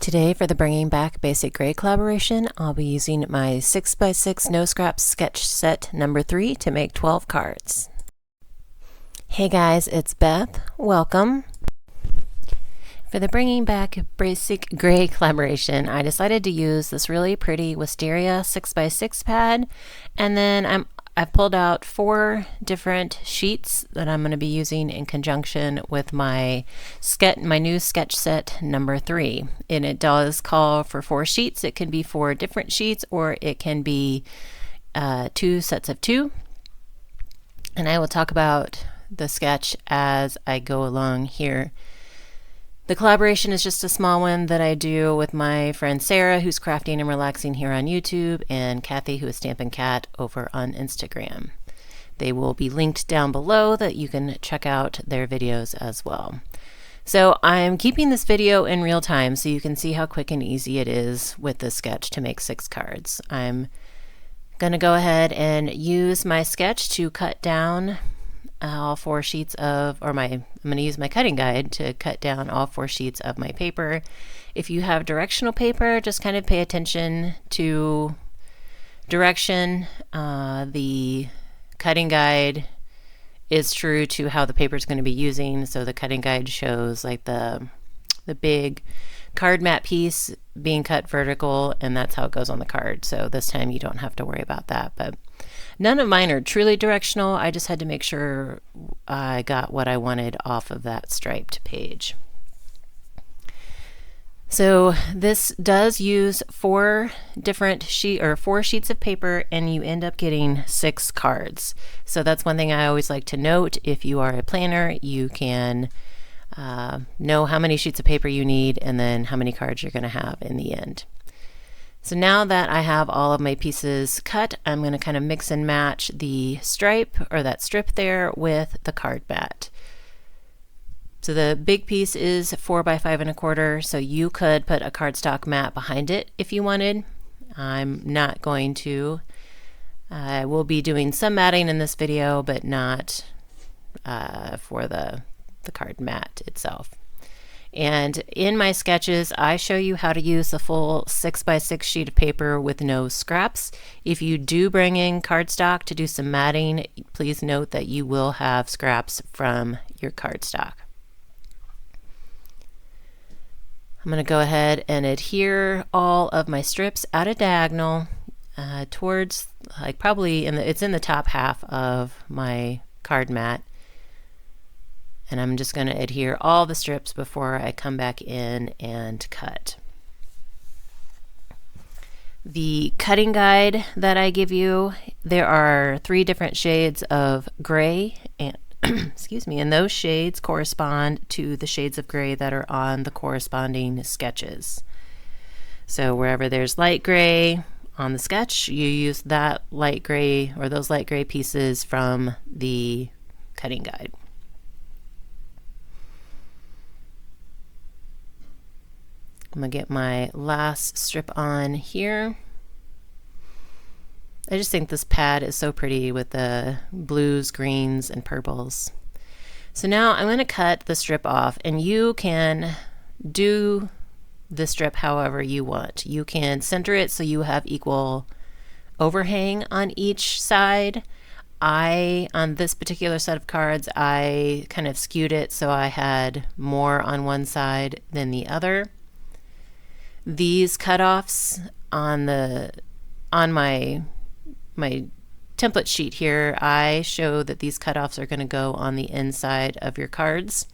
Today for the Bringing Back Basic Gray collaboration, I'll be using my 6x6 No Scraps sketch set number 3 to make 12 cards. Hey guys, it's Beth. Welcome. For the Bringing Back Basic Gray collaboration, I decided to use this really pretty Wisteria 6x6 pad, and then I've pulled out 4 different sheets that I'm going to be using in conjunction with my new sketch set number 3. And it does call for 4 sheets. It can be 4 different sheets, or it can be 2 sets of 2. And I will talk about the sketch as I go along here. The collaboration is just a small one that I do with my friend Sarah, who's crafting and relaxing here on YouTube, and Kathy, who is Stampin' Cat over on Instagram. They will be linked down below that you can check out their videos as well. So I'm keeping this video in real time so you can see how quick and easy it is with this sketch to make 6 cards. I'm going to go ahead and use my sketch to cut down all 4 sheets of, I'm going to use my cutting guide to cut down all 4 sheets of my paper. If you have directional paper, just kind of pay attention to direction. The cutting guide is true to how the paper is going to be using. So the cutting guide shows like the big card mat piece being cut vertical, and that's how it goes on the card. So this time you don't have to worry about that. But none of mine are truly directional. I just had to make sure I got what I wanted off of that striped page. So this does use 4 sheets of paper, and you end up getting 6 cards. So that's one thing I always like to note. If you are a planner, you can know how many sheets of paper you need and then how many cards you're going to have in the end. So now that I have all of my pieces cut, I'm going to kind of mix and match the stripe, or that strip there, with the card mat. So the big piece is 4 by 5 1/4, so you could put a cardstock mat behind it if you wanted. I'm not going to. I will be doing some matting in this video, but not for the card mat itself. And in my sketches, I show you how to use the full 6x6 sheet of paper with no scraps. If you do bring in cardstock to do some matting, please note that you will have scraps from your cardstock. I'm going to go ahead and adhere all of my strips at a diagonal towards, like, probably it's in the top half of my card mat. And I'm just going to adhere all the strips before I come back in and cut. The cutting guide that I give you, there are 3 different shades of gray, and excuse me, and those shades correspond to the shades of gray that are on the corresponding sketches. So wherever there's light gray on the sketch, you use that light gray, or those light gray pieces from the cutting guide. I'm going to get my last strip on here. I just think this pad is so pretty with the blues, greens, and purples. So now I'm going to cut the strip off, and you can do the strip however you want. You can center it so you have equal overhang on each side. On this particular set of cards, I kind of skewed it so I had more on one side than the other. These cutoffs on my template sheet here, I show that these cutoffs are going to go on the inside of your cards.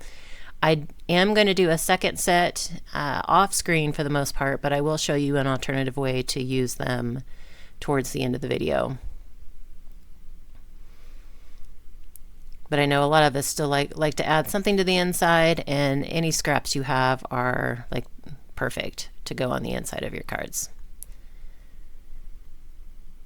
I am going to do a second set off screen for the most part, but I will show you an alternative way to use them towards the end of the video. But I know a lot of us still like to add something to the inside, and any scraps you have are like perfect to go on the inside of your cards.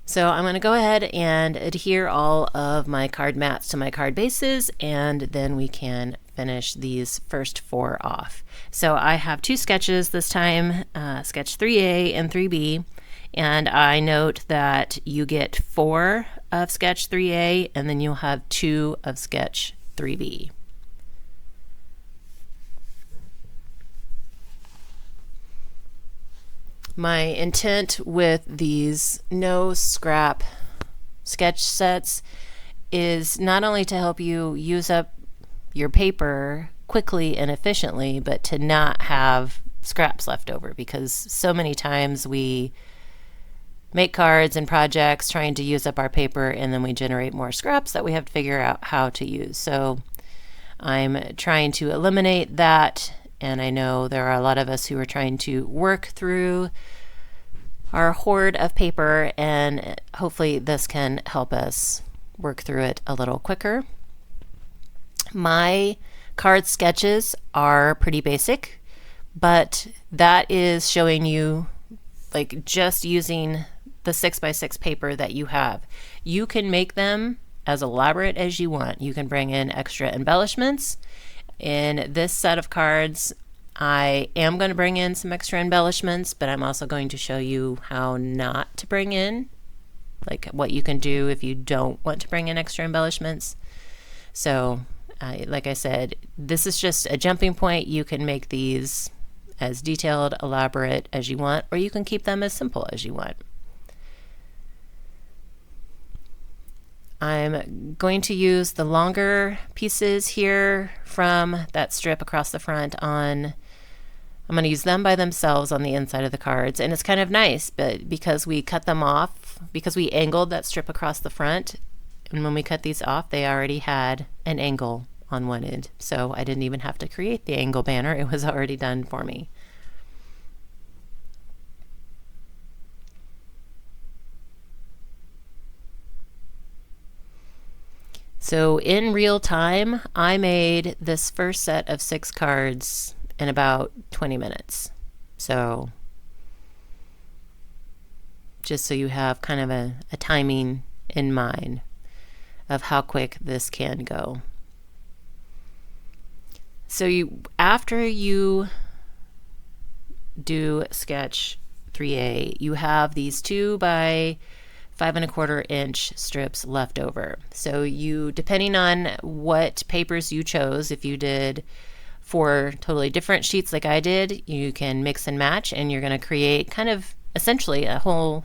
So I'm going to go ahead and adhere all of my card mats to my card bases, and then we can finish these first 4 off. So I have 2 sketches this time, sketch 3A and 3B, and I note that you get 4 of sketch 3A, and then you'll have 2 of sketch 3B. My intent with these no scrap sketch sets is not only to help you use up your paper quickly and efficiently, but to not have scraps left over, because so many times we make cards and projects trying to use up our paper, and then we generate more scraps that we have to figure out how to use. So I'm trying to eliminate that, and I know there are a lot of us who are trying to work through our hoard of paper, and hopefully this can help us work through it a little quicker. My card sketches are pretty basic, but that is showing you like just using the 6x6 paper that you have. You can make them as elaborate as you want. You can bring in extra embellishments. In this set of cards, I am going to bring in some extra embellishments, but I'm also going to show you how not to bring in, like what you can do if you don't want to bring in extra embellishments. So like I said, this is just a jumping point. You can make these as detailed, elaborate as you want, or you can keep them as simple as you want. I'm going to use the longer pieces here from that strip across the front on. I'm going to use them by themselves on the inside of the cards, and it's kind of nice, but because we cut them off, because we angled that strip across the front, and when we cut these off, they already had an angle on one end, so I didn't even have to create the angle banner. It was already done for me. So in real time, I made this first set of 6 cards in about 20 minutes. So just so you have kind of a timing in mind of how quick this can go. So after you do sketch 3A, you have these 2 by 5 1/4 inch strips left over. So you, depending on what papers you chose, if you did 4 totally different sheets like I did, you can mix and match, and you're going to create kind of essentially a whole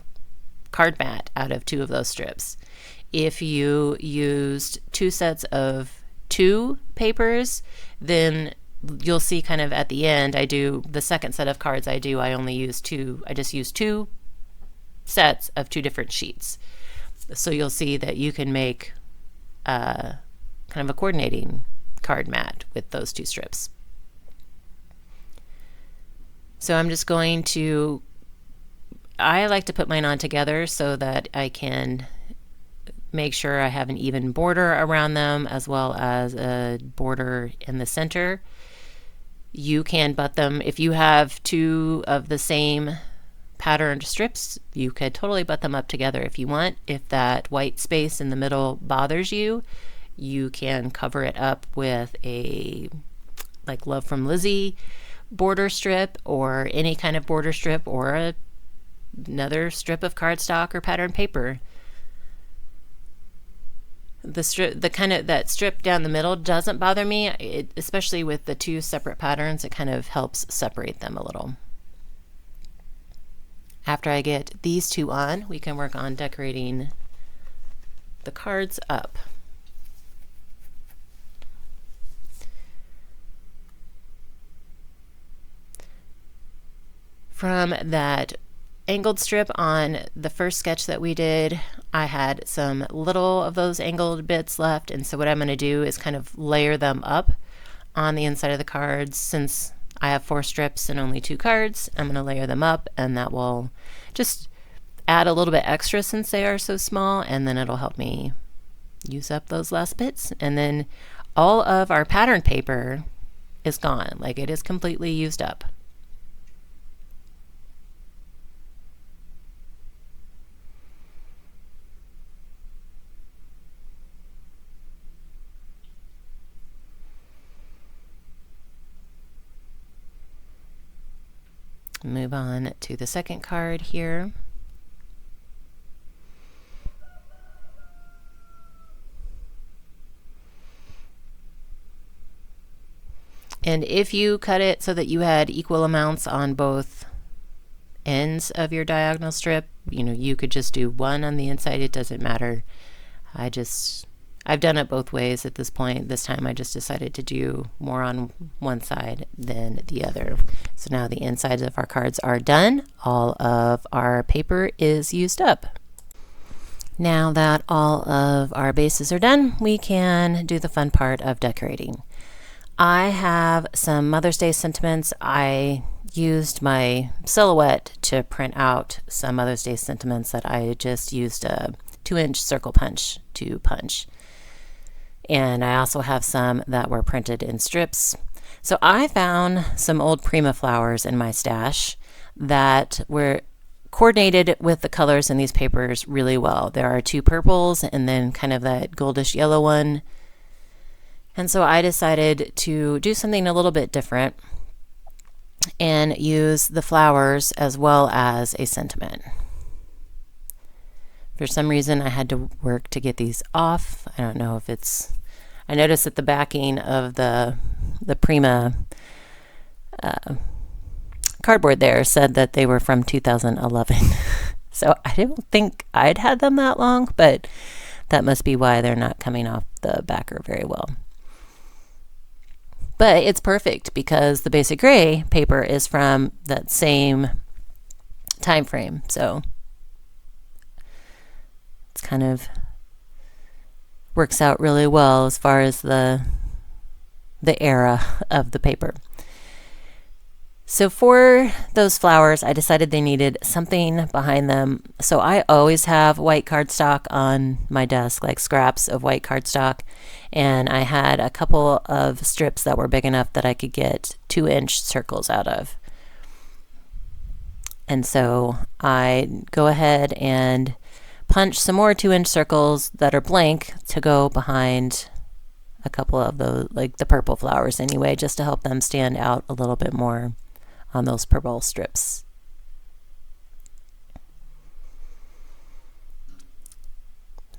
card mat out of 2 of those strips. If you used 2 sets of 2 papers, then you'll see kind of at the end, I do the second set of cards I just use 2 sets of 2 different sheets. So you'll see that you can make kind of a coordinating card mat with those 2 strips. So I'm just going to, I like to put mine on together so that I can make sure I have an even border around them, as well as a border in the center. You can butt them, if you have 2 of the same patterned strips, you could totally butt them up together if you want. If that white space in the middle bothers you, you can cover it up with a like Love from Lizzie border strip, or any kind of border strip, or another strip of cardstock or patterned paper. The strip, that strip down the middle doesn't bother me, especially with the 2 separate patterns. It kind of helps separate them a little. After I get these 2 on, we can work on decorating the cards up. From that angled strip on the first sketch that we did, I had some little of those angled bits left, and so what I'm going to do is kind of layer them up on the inside of the cards. Since I have 4 strips and only 2 cards, I'm going to layer them up, and that will just add a little bit extra since they are so small, and then it'll help me use up those last bits. And then all of our pattern paper is gone, like it is completely used up. Move on to the second card here. And if you cut it so that you had equal amounts on both ends of your diagonal strip. You know, you could just do one on the inside, it doesn't matter. I've done it both ways at this point. This time I just decided to do more on one side than the other. So now the insides of our cards are done. All of our paper is used up. Now that all of our bases are done, we can do the fun part of decorating. I have some Mother's Day sentiments. I used my silhouette to print out some Mother's Day sentiments that I just used a 2-inch circle punch to punch. And I also have some that were printed in strips. So I found some old Prima flowers in my stash that were coordinated with the colors in these papers really well. There are 2 purples and then kind of that goldish yellow one. And so I decided to do something a little bit different and use the flowers as well as a sentiment. For some reason I had to work to get these off. I don't know if it's... I noticed that the backing of the Prima cardboard there said that they were from 2011. So I don't think I'd had them that long, but that must be why they're not coming off the backer very well. But it's perfect because the basic gray paper is from that same time frame. So it's kind of works out really well as far as the era of the paper. So for those flowers, I decided they needed something behind them. So I always have white cardstock on my desk, like scraps of white cardstock. And I had a couple of strips that were big enough that I could get 2-inch circles out of. And so I go ahead and punch some more 2-inch circles that are blank to go behind a couple of those, like the purple flowers anyway, just to help them stand out a little bit more on those purple strips.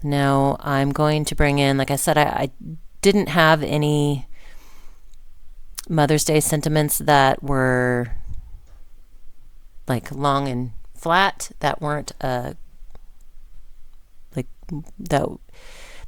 Now I'm going to bring in, like I said, I didn't have any Mother's Day sentiments that were like long and flat, that weren't like that.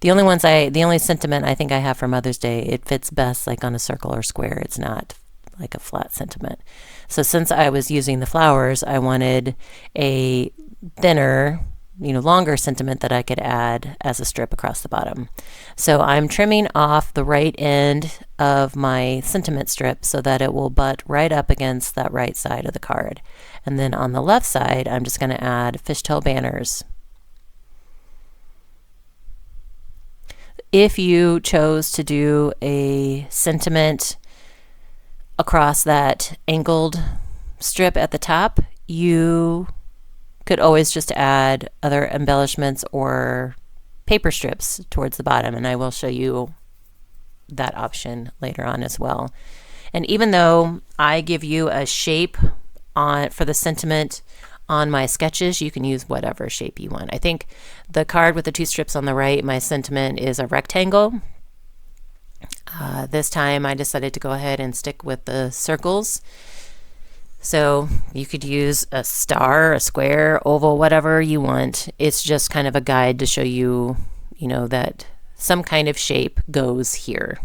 The only sentiment I think I have for Mother's Day, it fits best like on a circle or square. It's not like a flat sentiment. So since I was using the flowers, I wanted a thinner, longer sentiment that I could add as a strip across the bottom. So I'm trimming off the right end of my sentiment strip so that it will butt right up against that right side of the card. And then on the left side, I'm just going to add fishtail banners. If you chose to do a sentiment across that angled strip at the top, you could always just add other embellishments or paper strips towards the bottom, and I will show you that option later on as well. And even though I give you a shape for the sentiment on my sketches, you can use whatever shape you want. I think the card with the 2 strips on the right, my sentiment is a rectangle. This time I decided to go ahead and stick with the circles. So you could use a star, a square, oval, whatever you want. It's just kind of a guide to show you, that some kind of shape goes here.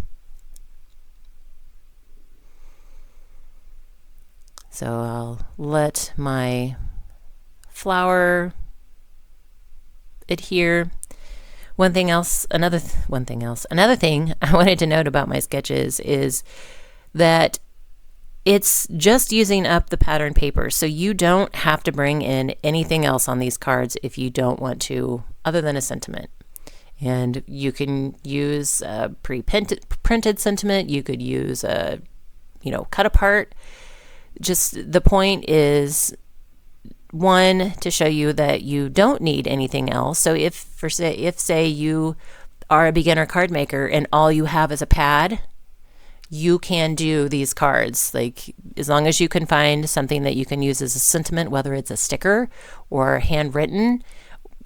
So I'll let my flower adhere. Another thing I wanted to note about my sketches is that it's just using up the pattern paper. So you don't have to bring in anything else on these cards if you don't want to, other than a sentiment. And you can use a pre-printed sentiment. You could use a, cut apart. Just the point is, one, to show you that you don't need anything else. So if say you are a beginner card maker and all you have is a pad, you can do these cards. Like, as long as you can find something that you can use as a sentiment, whether it's a sticker or handwritten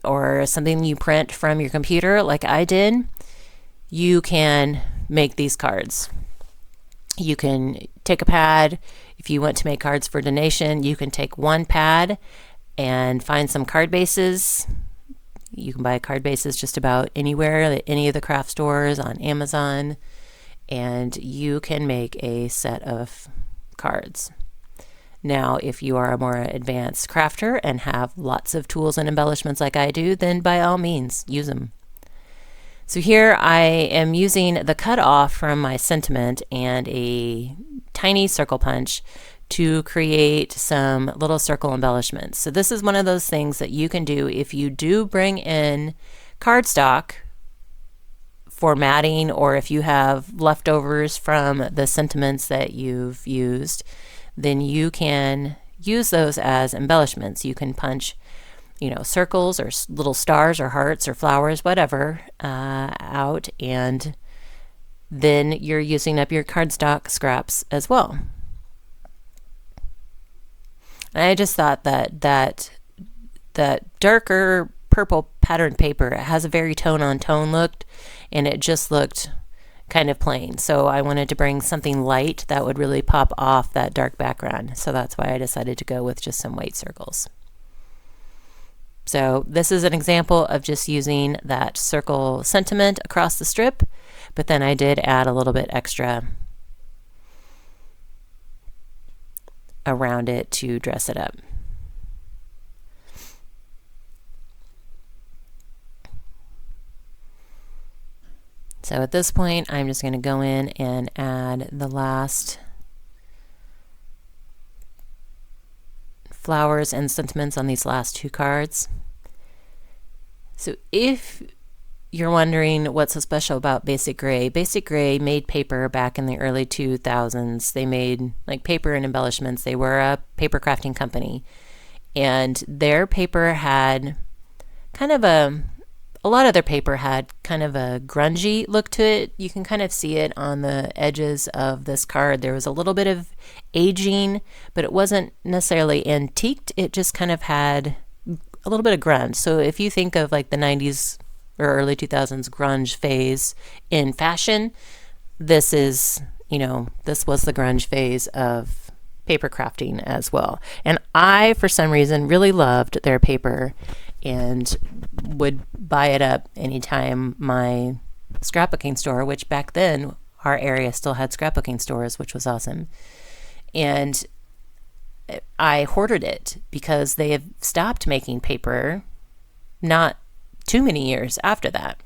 or something you print from your computer like I did, you can make these cards. You can take a pad. If you want to make cards for donation, you can take one pad and find some card bases. You can buy card bases just about anywhere, at any of the craft stores, on Amazon, and you can make a set of cards. Now, if you are a more advanced crafter and have lots of tools and embellishments like I do, then by all means, use them. So here I am using the cutoff from my sentiment and a tiny circle punch to create some little circle embellishments. So this is one of those things that you can do if you do bring in cardstock for matting, or if you have leftovers from the sentiments that you've used, then you can use those as embellishments. You can punch, you know, circles or little stars or hearts or flowers, whatever, out, and then you're using up your cardstock scraps as well. And I just thought that darker purple patterned paper, it has a very tone-on-tone look, and it just looked kind of plain. So I wanted to bring something light that would really pop off that dark background. So that's why I decided to go with just some white circles. So this is an example of just using that circle sentiment across the strip, but then I did add a little bit extra around it to dress it up. So at this point, I'm just going to go in and add the last flowers and sentiments on these last two cards. So if you're wondering what's so special about Basic Gray made paper back in the early 2000s. They made like paper and embellishments. They were a paper crafting company, and their paper had kind of a lot of their paper had kind of a grungy look to it. You can kind of see it on the edges of this card. There was a little bit of aging, but it wasn't necessarily antiqued. It just kind of had a little bit of grunge. So if you think of like the 90s or early 2000s grunge phase in fashion, this is, you know, this was the grunge phase of paper crafting as well. And I, for some reason, really loved their paper and would buy it up anytime my scrapbooking store, which back then our area still had scrapbooking stores, which was awesome. And I hoarded it because they have stopped making paper not too many years after that.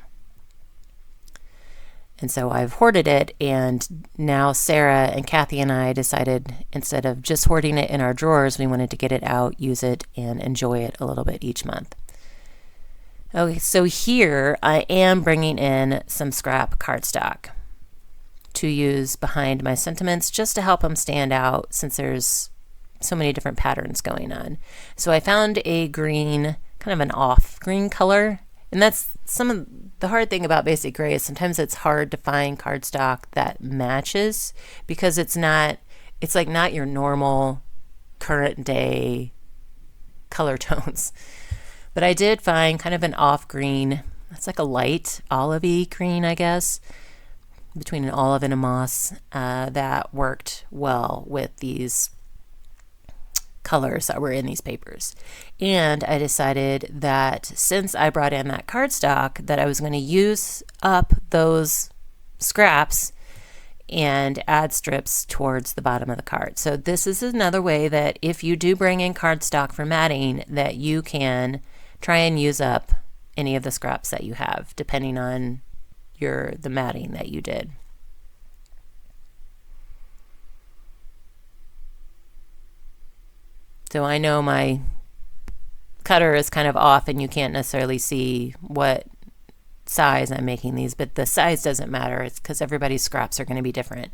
And so I've hoarded it, and now Sarah and Kathy and I decided, instead of just hoarding it in our drawers, we wanted to get it out, use it, and enjoy it a little bit each month. Okay, so here I am bringing in some scrap cardstock to use behind my sentiments just to help them stand out, since there's so many different patterns going on. So I found a green, kind of an off green color, and that's some of the hard thing about Basic Gray is sometimes it's hard to find cardstock that matches, because it's like not your normal current day color tones. But I did find kind of an off green. It's like a light olivey green, I guess, between an olive and a moss, that worked well with these colors that were in these papers. And I decided that since I brought in that cardstock, that I was going to use up those scraps and add strips towards the bottom of the card. So this is another way that if you do bring in cardstock for matting, that you can try and use up any of the scraps that you have, depending on the matting that you did. So I know my cutter is kind of off and you can't necessarily see what size I'm making these, but the size doesn't matter. It's because everybody's scraps are going to be different.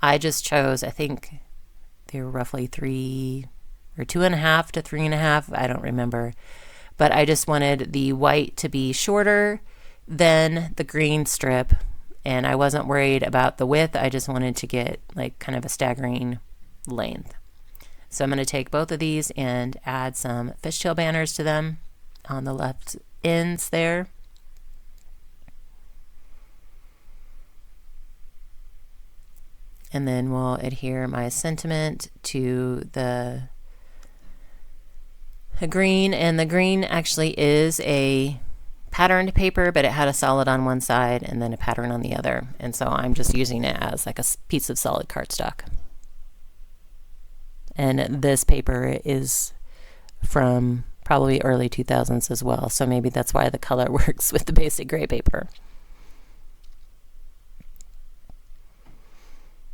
I just chose, I think they were roughly 3 or 2.5 to 3.5, I don't remember. But I just wanted the white to be shorter than the green strip, and I wasn't worried about the width. I just wanted to get like kind of a staggering length. So I'm going to take both of these and add some fishtail banners to them on the left ends there. and then we'll adhere my sentiment to the green, and the green actually is a patterned paper, but it had a solid on one side and then a pattern on the other, and so I'm just using it as like a piece of solid cardstock. And this paper is from probably early 2000s as well, so maybe that's why the color works with the basic gray paper.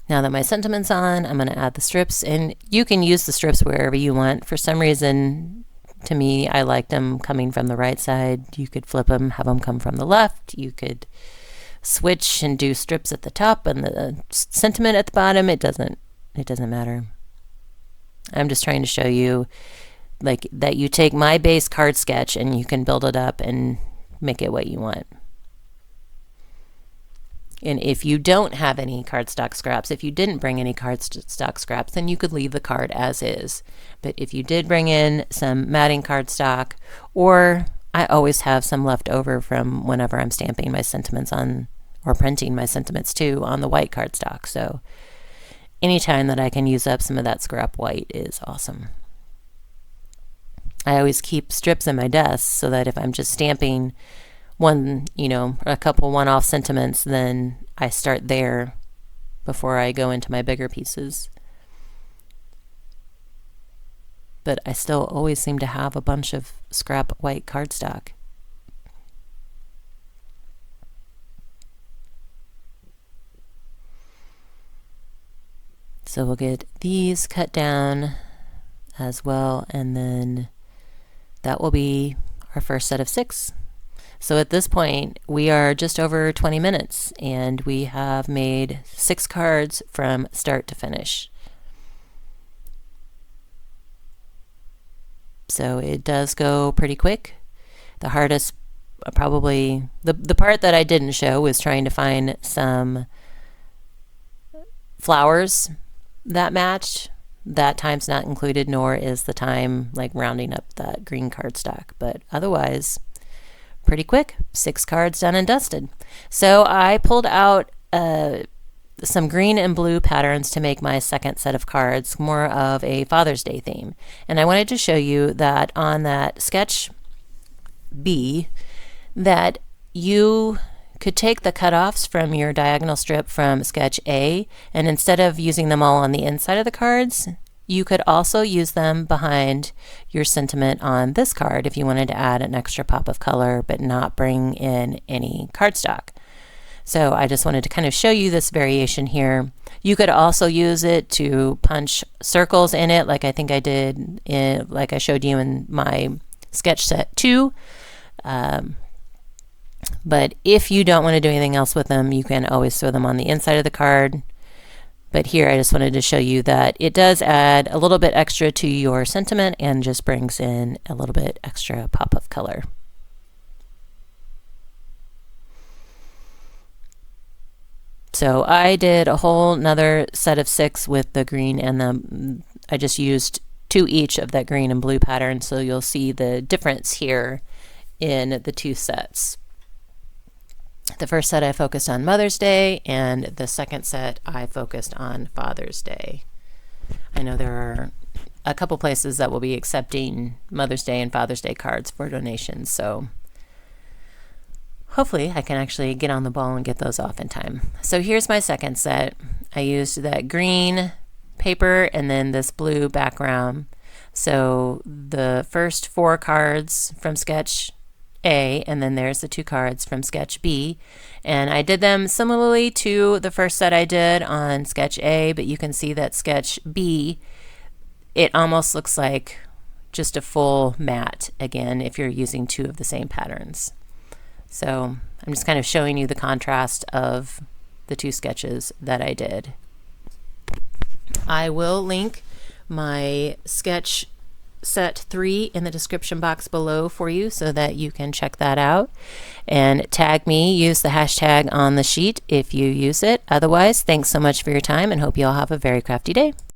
Now that my sentiment's on, I'm going to add the strips, and you can use the strips wherever you want. For some reason, to me, I liked them coming from the right side. You could flip them, have them come from the left. You could switch and do strips at the top and the sentiment at the bottom. It doesn't matter. I'm just trying to show you like that you take my base card sketch and you can build it up and make it what you want. And if you don't have any cardstock scraps, if you didn't bring any cardstock scraps, then you could leave the card as is. But if you did bring in some matting cardstock, or I always have some left over from whenever I'm stamping my sentiments on, or printing my sentiments too, on the white cardstock. So anytime that I can use up some of that scrap white is awesome. I always keep strips in my desk so that if I'm just stamping one, a couple one-off sentiments, then I start there before I go into my bigger pieces. But I still always seem to have a bunch of scrap white cardstock. So we'll get these cut down as well, and then that will be our first set of 6. So at this point, we are just over 20 minutes, and we have made 6 cards from start to finish. So it does go pretty quick. The hardest, probably, the part that I didn't show was trying to find some flowers that matched. That time's not included, nor is the time like rounding up that green cardstock, but otherwise, pretty quick. 6 cards done and dusted. So I pulled out some green and blue patterns to make my second set of cards, more of a Father's Day theme. And I wanted to show you that on that sketch B, that you could take the cutoffs from your diagonal strip from sketch A, and instead of using them all on the inside of the cards, you could also use them behind your sentiment on this card if you wanted to add an extra pop of color but not bring in any cardstock. So I just wanted to kind of show you this variation here. You could also use it to punch circles in it, like I think I did, like I showed you in my sketch set 2. But if you don't want to do anything else with them, you can always throw them on the inside of the card. But here I just wanted to show you that it does add a little bit extra to your sentiment and just brings in a little bit extra pop of color. So I did a whole nother set of 6 with the green and I just used 2 each of that green and blue pattern, so you'll see the difference here in the 2 sets. The first set I focused on Mother's Day, and the second set I focused on Father's Day. I know there are a couple places that will be accepting Mother's Day and Father's Day cards for donations, so hopefully I can actually get on the ball and get those off in time. So here's my second set. I used that green paper and then this blue background. So the first 4 cards from sketch A, and then there's the 2 cards from sketch B, and I did them similarly to the first set I did on sketch A, but you can see that sketch B, it almost looks like just a full mat again if you're using 2 of the same patterns. So I'm just kind of showing you the contrast of the 2 sketches that I did. I will link my sketch set 3 in the description box below for you so that you can check that out, and tag me, use the hashtag on the sheet if you use it. Otherwise, thanks so much for your time and hope you all have a very crafty day.